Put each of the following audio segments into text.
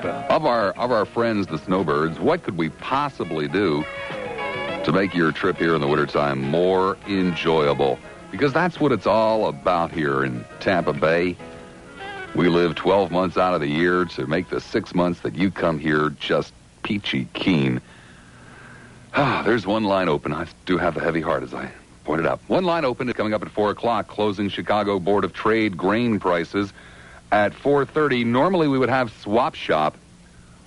happen. Of our friends, the Snowbirds, what could we possibly do to make your trip here in the wintertime more enjoyable? Because that's what it's all about here in Tampa Bay. We live 12 months out of the year to make the 6 months that you come here just peachy keen. There's one line open. I do have a heavy heart, as I pointed out. One line open is coming up at 4 o'clock, closing Chicago Board of Trade grain prices at 4:30. Normally we would have Swap Shop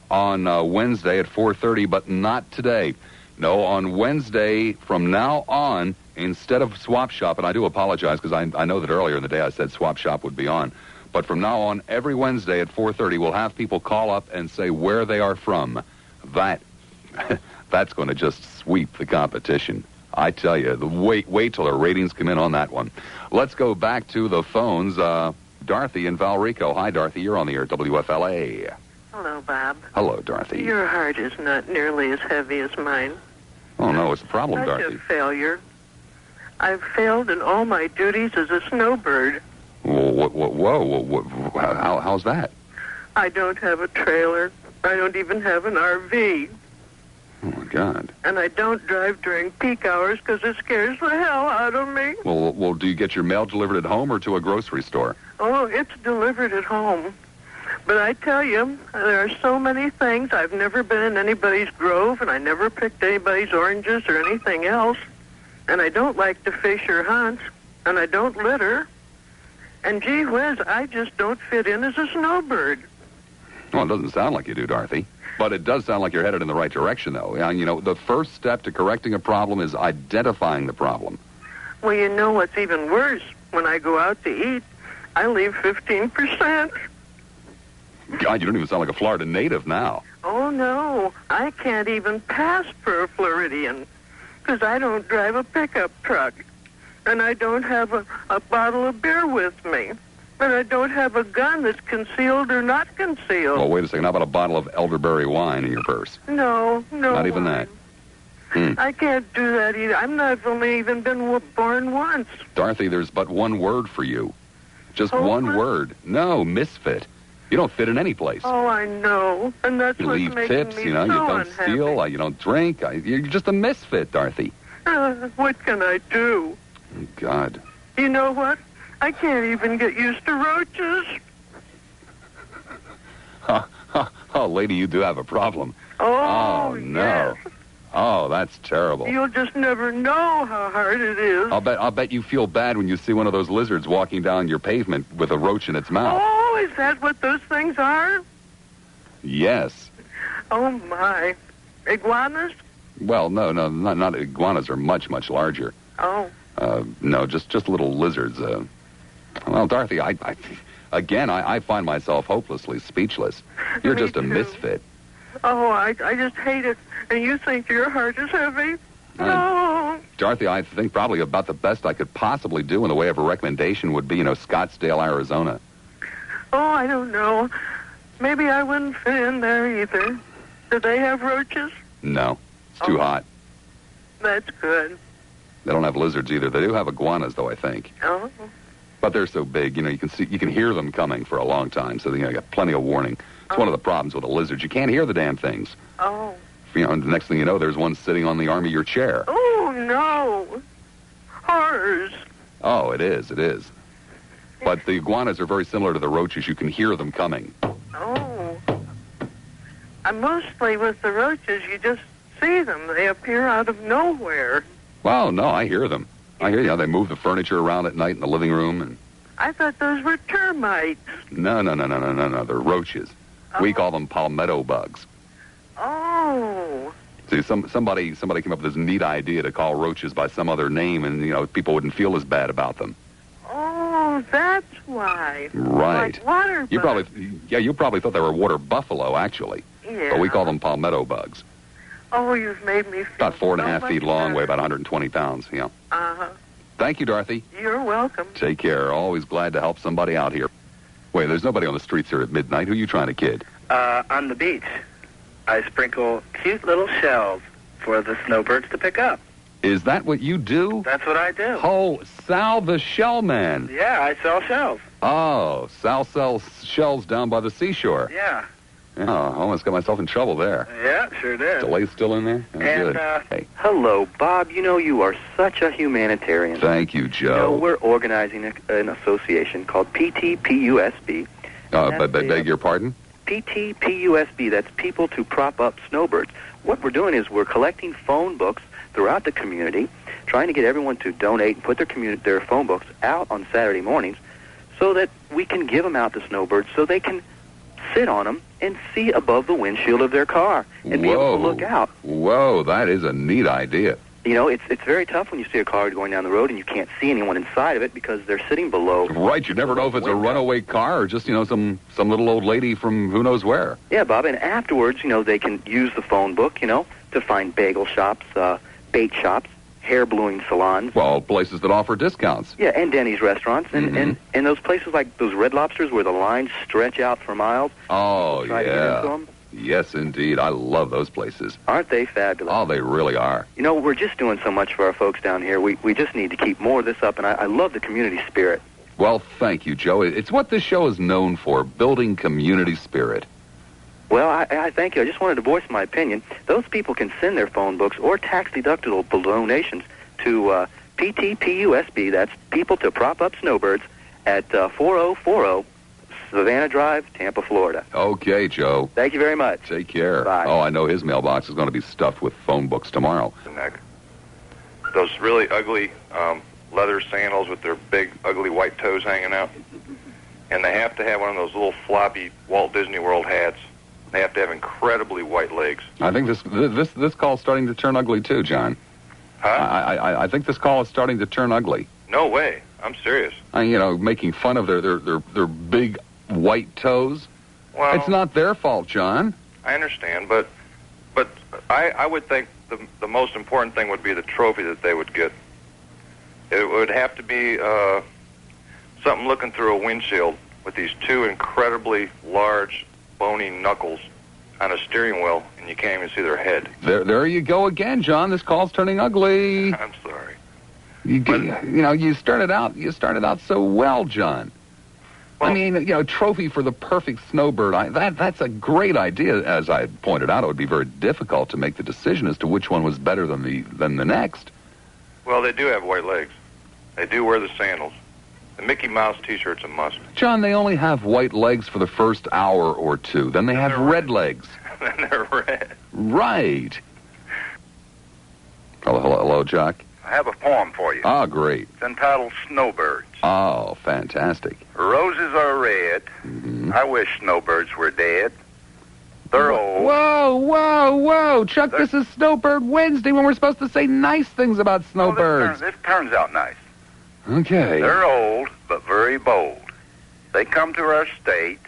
on Wednesday at 4:30, but not today. No, on Wednesday from now on, instead of Swap Shop, and I do apologize because I know that earlier in the day I said Swap Shop would be on, but from now on, every Wednesday at 4:30, we'll have people call up and say where they are from. That's going to just sweep the competition. I tell you, wait till the ratings come in on that one. Let's go back to the phones. Dorothy in Valrico. Hi, Dorothy. You're on the air, WFLA. Hello, Bob. Hello, Dorothy. Your heart is not nearly as heavy as mine. Oh, no. What's the problem, Dorothy? Such a failure. I've failed in all my duties as a snowbird. Whoa. How's that? I don't have a trailer. I don't even have an RV. Oh, my God. And I don't drive during peak hours because it scares the hell out of me. Well, do you get your mail delivered at home or to a grocery store? Oh, it's delivered at home. But I tell you, there are so many things. I've never been in anybody's grove, and I never picked anybody's oranges or anything else. And I don't like to fish or hunt, and I don't litter. And gee whiz, I just don't fit in as a snowbird. Well, it doesn't sound like you do, Dorothy. But it does sound like you're headed in the right direction, though. And, you know, the first step to correcting a problem is identifying the problem. Well, you know what's even worse? When I go out to eat, I leave 15%. God, you don't even sound like a Florida native now. Oh, no. I can't even pass for a Floridian because I don't drive a pickup truck. And I don't have a bottle of beer with me. And I don't have a gun that's concealed or not concealed. Well, wait a second. How about a bottle of elderberry wine in your purse? No. Not even that. I can't do that either. I've only even been born once. Dorothy, there's but one word for you. Just Oh, one word. No, misfit. You don't fit in any place. Oh, I know. And that's You what's leave making tips, me you know, so you don't unhappy. steal, you don't drink. You're just a misfit, Dorothy. What can I do? Oh, God. You know what? I can't even get used to roaches. Oh, lady, you do have a problem. Oh, no. Yes. Oh, that's terrible. You'll just never know how hard it is. I'll bet you feel bad when you see one of those lizards walking down your pavement with a roach in its mouth. Oh, is that what those things are? Yes. Oh, my. Iguanas? Well, no, not iguanas are much, much larger. Oh. No, just little lizards. Well, Dorothy, I find myself hopelessly speechless. You're Me just a too. misfit. Oh, I just hate it. And you think your heart is heavy? No. Dorothy, I think probably about the best I could possibly do in the way of a recommendation would be, Scottsdale, Arizona. Oh, I don't know. Maybe I wouldn't fit in there either. Do they have roaches? No, it's too hot. That's good. They don't have lizards either. They do have iguanas, though, I think. Oh. But they're so big, you can hear them coming for a long time, so you got plenty of warning. It's one of the problems with the lizards. You can't hear the damn things. Oh. The next thing you know, there's one sitting on the arm of your chair. Oh, no. Horrors. Oh, it is. But the iguanas are very similar to the roaches. You can hear them coming. Oh. Mostly with the roaches, you just see them. They appear out of nowhere. Well, no, I hear them. I hear you. They move the furniture around at night in the living room. And I thought those were termites. No. They're roaches. We call them palmetto bugs. Oh. See, somebody came up with this neat idea to call roaches by some other name, and, people wouldn't feel as bad about them. Oh, that's why. Right. Like water bugs. You probably thought they were water buffalo, actually. Yeah. But we call them palmetto bugs. Oh, you've made me feel About 4.5 so feet much long, better. weigh about 120 pounds. Yeah. Uh-huh. Thank you, Dorothy. You're welcome. Take care. Always glad to help somebody out here. Wait, there's nobody on the streets here at midnight. Who are you trying to kid? On the beach, I sprinkle cute little shells for the snowbirds to pick up. Is that what you do? That's what I do. Oh, Sal the Shellman. Yeah, I sell shells. Oh, Sal sells shells down by the seashore. Yeah. Oh, I almost got myself in trouble there. Yeah, sure did. Delay's still in there? Oh, And, good. Hey, Hello, Bob. You know, you are such a humanitarian. thank you, You know, Joe. we're organizing an association called PTPUSB. Beg your pardon? PTPUSB, that's People to Prop Up Snowbirds. What we're doing is we're collecting phone books throughout the community, trying to get everyone to donate and put their phone books out on Saturday mornings so that we can give them out to snowbirds so they can sit on them and see above the windshield of their car and be able to look out. Whoa, that is a neat idea. You know, it's very tough when you see a car going down the road and you can't see anyone inside of it because they're sitting below. Right, you never know if it's a runaway car or just, some little old lady from who knows where. Yeah, Bob, and afterwards, they can use the phone book, to find bagel shops, bait shops, hair bluing salons. Well, places that offer discounts. Yeah, and Denny's restaurants, and those places like those Red Lobsters where the lines stretch out for miles. Oh, Try to get into them. Yes, indeed. I love those places. Aren't they fabulous? Oh, they really are. We're just doing so much for our folks down here. We just need to keep more of this up, and I love the community spirit. Well, thank you, Joe. It's what this show is known for, building community spirit. Well, I thank you. I just wanted to voice my opinion. Those people can send their phone books or tax-deductible donations to PTPUSB, that's People to Prop Up Snowbirds, at 4040 Savannah Drive, Tampa, Florida. Okay, Joe. Thank you very much. Take care. Bye. Oh, I know his mailbox is going to be stuffed with phone books tomorrow. Those really ugly leather sandals with their big, ugly white toes hanging out. And they have to have one of those little floppy Walt Disney World hats. They have to have incredibly white legs. I think this call is starting to turn ugly, too, John. Huh? I think this call is starting to turn ugly. No way. I'm serious. Making fun of their big white toes. Well, It's not their fault, John. I understand, but I would think the most important thing would be the trophy that they would get. It would have to be something looking through a windshield with these two incredibly large, bony knuckles on a steering wheel, and you can't even see their head. There you go again, John. This call's turning ugly. I'm sorry. You started out so well, John. Well, trophy for the perfect snowbird. That's a great idea. As I pointed out, it would be very difficult to make the decision as to which one was better than the next. Well, they do have white legs. They do wear the sandals. The Mickey Mouse T-shirt's a must. John, they only have white legs for the first hour or two. Then they have red legs. Then they're red. Right. Hello, Jack. I have a poem for you. Ah, great. It's entitled Snowbirds. Oh, fantastic. Roses are red. I wish snowbirds were dead. They're old. Whoa. Chuck, this is Snowbird Wednesday when we're supposed to say nice things about snowbirds. This turns out nice. Okay. They're old, but very bold. They come to our state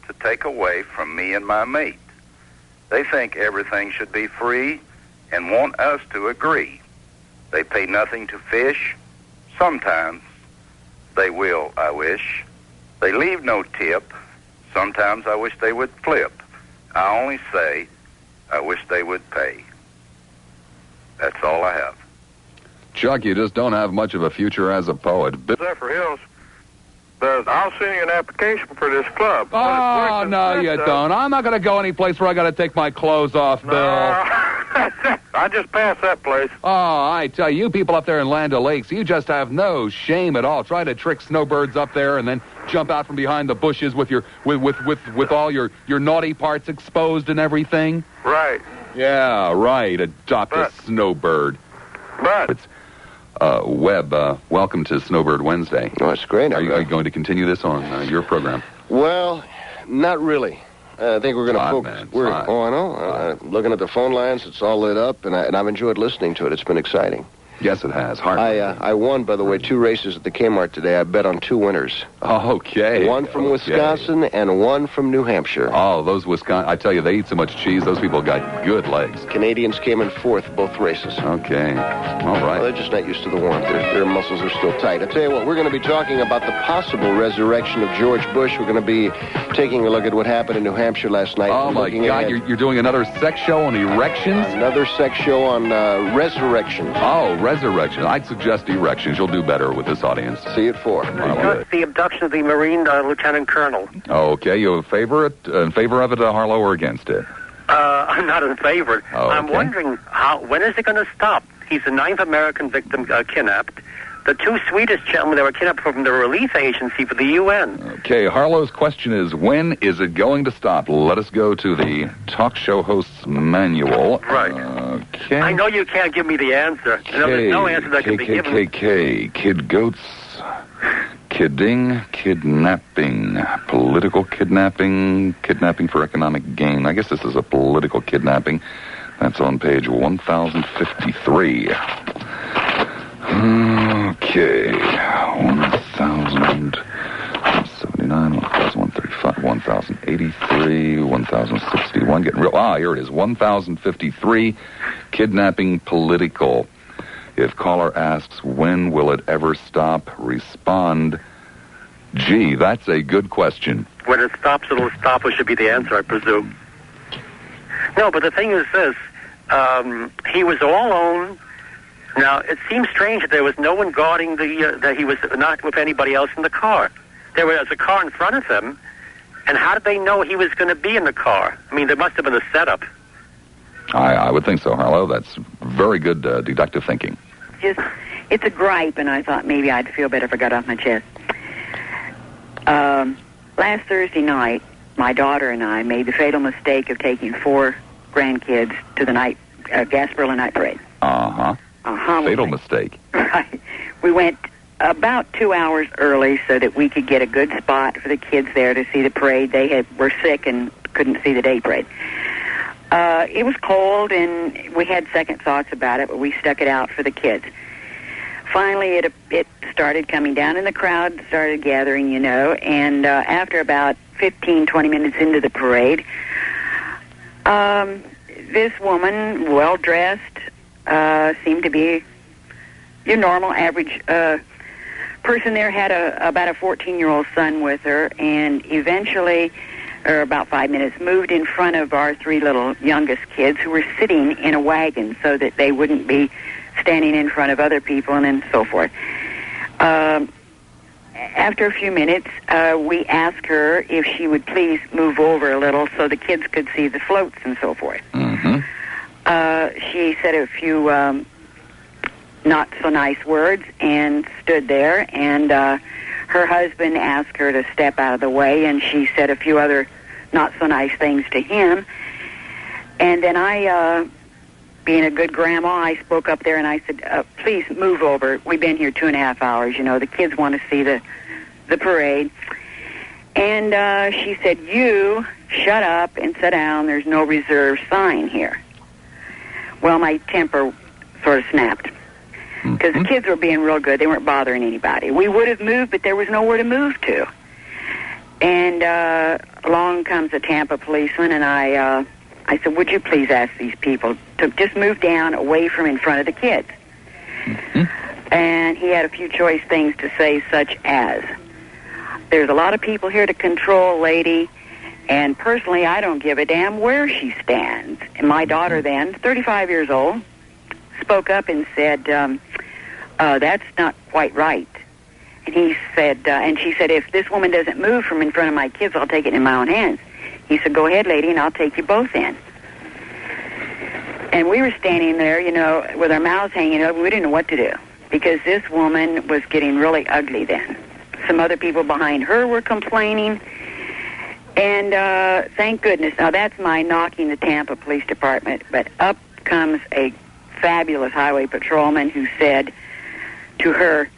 to take away from me and my mate. They think everything should be free and want us to agree. They pay nothing to fish. Sometimes they will, I wish. They leave no tip. Sometimes I wish they would flip. I only say I wish they would pay. That's all I have. Chuck, you just don't have much of a future as a poet. Zephyr Hills, I'll send you an application for this club. Oh, no, you don't. I'm not going to go any place where I got to take my clothes off, Bill. I just passed that place. Oh, I tell you people up there in Land O'Lakes, you just have no shame at all. Try to trick snowbirds up there and then jump out from behind the bushes with your with all your naughty parts exposed and everything. Right. Yeah, right. Adopt a snowbird. But Webb, welcome to Snowbird Wednesday. Oh, it's great. Are you going to continue this on your program? Well, not really. I think we're going to focus. Man, Oh, I know. Looking at the phone lines, it's all lit up, and I've enjoyed listening to it. It's been exciting. Yes, it has. I won, by the way, 2 races at the Kmart today. I bet on 2 winners. Okay. One from Wisconsin and one from New Hampshire. Oh, those Wisconsin... I tell you, they eat so much cheese. Those people got good legs. Canadians came in 4th both races. Okay. All right. Well, they're just not used to the warmth. Their muscles are still tight. I tell you what, we're going to be talking about the possible resurrection of George Bush. We're going to be taking a look at what happened in New Hampshire last night. Oh, my God. You're doing another sex show on erections? Another sex show on resurrections. Oh, resurrection. I'd suggest erections. You'll do better with this audience. See you at 4. Marlo. The abduction of the Marine Lieutenant Colonel. Okay, you in favor of it, Harlow, or against it? I'm not in favor. Oh, I'm okay. wondering when is it going to stop? He's the 9th American victim kidnapped. The 2 Swedish gentlemen that were kidnapped from the relief agency for the UN. Okay, Harlow's question is, when is it going to stop? Let us go to the talk show host's manual. Right. Okay. I know you can't give me the answer. There's no answer that can be given. Kid goats, kidding, kidnapping, political kidnapping, kidnapping for economic gain. I guess this is a political kidnapping. That's on page 1053. Okay, 1,079, 1,135, 1,083, 1,061. Getting real. Here it is. 1,053. Kidnapping political. If caller asks, when will it ever stop? Respond, gee, that's a good question. When it stops, it'll stop, which should be the answer, I presume. No, but the thing is this. He was all alone. Now, it seems strange that there was no one guarding that he was not with anybody else in the car. There was a car in front of him, and how did they know he was going to be in the car? I mean, there must have been a setup. I would think so, Harlow. That's very good deductive thinking. It's a gripe, and I thought maybe I'd feel better if I got off my chest. Last Thursday night, my daughter and I made the fatal mistake of taking 4 grandkids to the Gasparilla Night Parade. Uh-huh. Fatal mistake. Right. We went about 2 hours early so that we could get a good spot for the kids there to see the parade. They were sick and couldn't see the day parade. It was cold, and we had second thoughts about it, but we stuck it out for the kids. Finally, it started coming down, and the crowd started gathering, and after about 15, 20 minutes into the parade, this woman, well-dressed, seemed to be your normal, average person there, had about a 14-year-old son with her, and eventually, about 5 minutes, moved in front of our 3 little youngest kids who were sitting in a wagon so that they wouldn't be standing in front of other people and then so forth. After a few minutes, we asked her if she would please move over a little so the kids could see the floats and so forth. Mm-hmm. She said a few not so nice words and stood there, and her husband asked her to step out of the way, and she said a few other not so nice things to him. And then I, being a good grandma, I spoke up there and I said, please move over. We've been here 2.5 hours. The kids want to see the parade. And she said, you shut up and sit down. There's no reserve sign here. Well, my temper sort of snapped because the kids were being real good. They weren't bothering anybody. We would have moved, but there was nowhere to move to. And along comes a Tampa policeman, and I said, would you please ask these people to just move down away from in front of the kids? Mm-hmm. And he had a few choice things to say, such as, there's a lot of people here to control, lady, and personally, I don't give a damn where she stands. And my daughter then, 35 years old, spoke up and said, that's not quite right. And he said, and she said, if this woman doesn't move from in front of my kids, I'll take it in my own hands. He said, go ahead, lady, and I'll take you both in. And we were standing there, with our mouths hanging open. We didn't know what to do because this woman was getting really ugly then. Some other people behind her were complaining. And thank goodness. Now, that's my knocking the Tampa Police Department. But up comes a fabulous highway patrolman who said to her,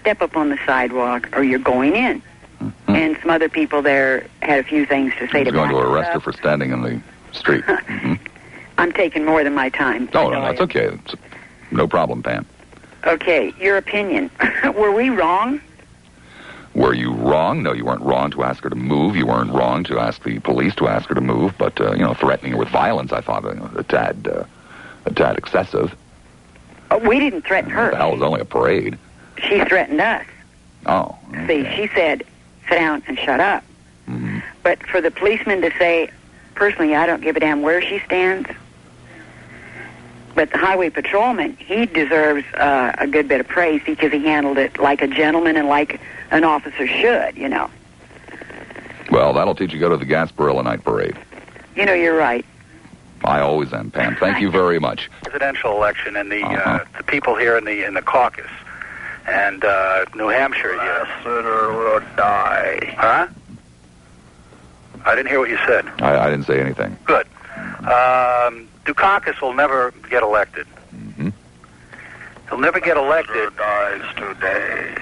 step up on the sidewalk or you're going in. Mm-hmm. And some other people there had a few things to say to going to arrest her for standing in the street. Mm-hmm. I'm taking more than my time. No, that's okay. No problem, Pam. Okay, your opinion. Were we wrong? Were you wrong? No, you weren't wrong to ask her to move. You weren't wrong to ask the police to ask her to move. But, threatening her with violence, I thought a tad excessive. We didn't threaten her. The hell, it was only a parade. She threatened us. Oh. Okay. See, she said, sit down and shut up. Mm-hmm. But for the policeman to say, personally, I don't give a damn where she stands. But the highway patrolman, he deserves a good bit of praise because he handled it like a gentleman and like an officer should, you know. Well, that'll teach you to go to the Gasparilla Night Parade. You know, you're right. I always am, Pam. Thank you very much. Presidential election and the people here in the caucus and New Hampshire. Lassiter will die. Huh? I didn't hear what you said. I didn't say anything. Good. Dukakis will never get elected. Mm-hmm. He'll never get elected. Dies today.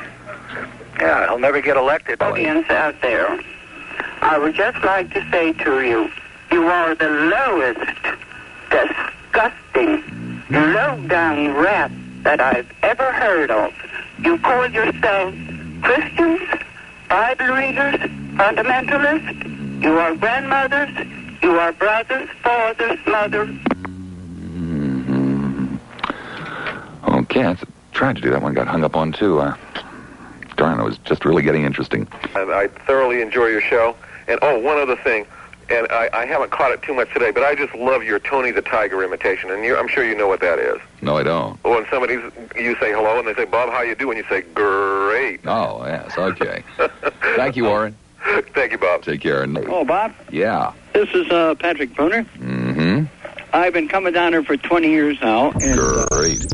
Yeah, he'll never get elected. Audience out there, I would just like to say to you, you are the lowest, disgusting, low-down rat that I've ever heard of. You call yourselves Christians, Bible readers, fundamentalists. You are grandmothers. You are brothers, fathers, mothers. Okay, that's a tragedy. That one got hung up on, too. Darn, it was just really getting interesting. I thoroughly enjoy your show. And, one other thing, and I haven't caught it too much today, but I just love your Tony the Tiger imitation, and I'm sure you know what that is. No, I don't. When you say hello, and they say, Bob, how you doing? You say, great. Oh, yes, okay. Thank you, Warren. Thank you, Bob. Take care. Oh, Bob? Yeah. This is Patrick Boner. Mm-hmm. I've been coming down here for 20 years now. And, Great.